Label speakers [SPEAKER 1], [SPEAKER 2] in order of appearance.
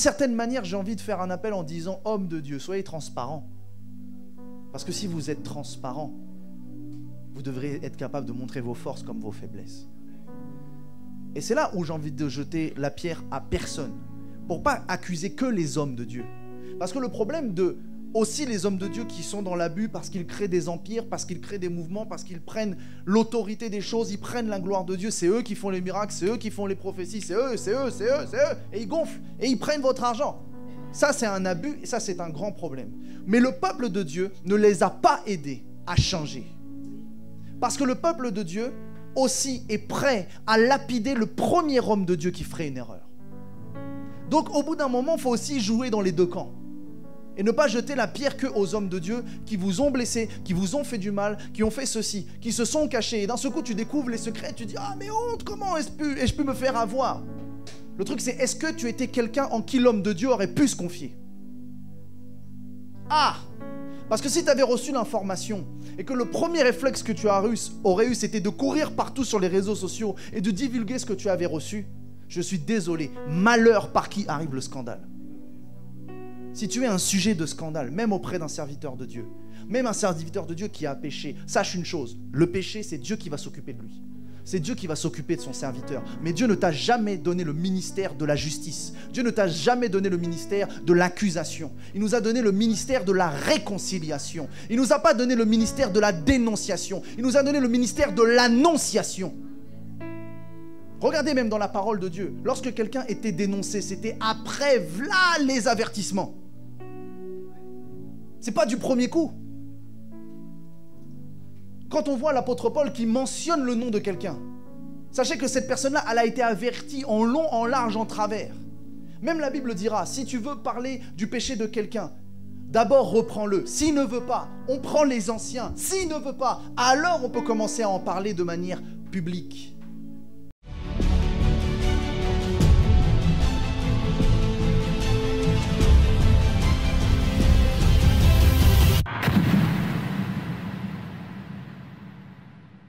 [SPEAKER 1] certaine manière, j'ai envie de faire un appel en disant, hommes de Dieu, soyez transparents. Parce que si vous êtes transparents, vous devrez être capable de montrer vos forces comme vos faiblesses. Et c'est là où j'ai envie de jeter la pierre à personne, pour pas accuser que les hommes de Dieu. Parce que le problème de aussi les hommes de Dieu qui sont dans l'abus parce qu'ils créent des empires, parce qu'ils créent des mouvements, parce qu'ils prennent l'autorité des choses, ils prennent la gloire de Dieu, c'est eux qui font les miracles, c'est eux qui font les prophéties, c'est eux, et ils gonflent, et ils prennent votre argent. Ça, c'est un abus, et ça, c'est un grand problème. Mais le peuple de Dieu ne les a pas aidés à changer. Parce que le peuple de Dieu aussi est prêt à lapider le premier homme de Dieu qui ferait une erreur. Donc, au bout d'un moment, il faut aussi jouer dans les deux camps. Et ne pas jeter la pierre que aux hommes de Dieu qui vous ont blessé, qui vous ont fait du mal, qui ont fait ceci, qui se sont cachés. Et d'un seul coup, tu découvres les secrets, tu dis « Ah, mais honte, comment ai-je pu me faire avoir ?» Le truc, c'est est-ce que tu étais quelqu'un en qui l'homme de Dieu aurait pu se confier? Ah! Parce que si tu avais reçu l'information et que le premier réflexe que tu aurais eu, c'était de courir partout sur les réseaux sociaux et de divulguer ce que tu avais reçu, je suis désolé, malheur par qui arrive le scandale. Si tu es un sujet de scandale, même auprès d'un serviteur de Dieu, même un serviteur de Dieu qui a péché, sache une chose, le péché, c'est Dieu qui va s'occuper de lui. C'est Dieu qui va s'occuper de son serviteur. Mais Dieu ne t'a jamais donné le ministère de la justice. Dieu ne t'a jamais donné le ministère de l'accusation. Il nous a donné le ministère de la réconciliation. Il ne nous a pas donné le ministère de la dénonciation. Il nous a donné le ministère de l'annonciation. Regardez même dans la parole de Dieu, lorsque quelqu'un était dénoncé, c'était après, voilà les avertissements. C'est pas du premier coup. Quand on voit l'apôtre Paul qui mentionne le nom de quelqu'un, sachez que cette personne-là, elle a été avertie en long, en large, en travers. Même la Bible dira, si tu veux parler du péché de quelqu'un, d'abord reprends-le. S'il ne veut pas, on prend les anciens. S'il ne veut pas, alors on peut commencer à en parler de manière publique.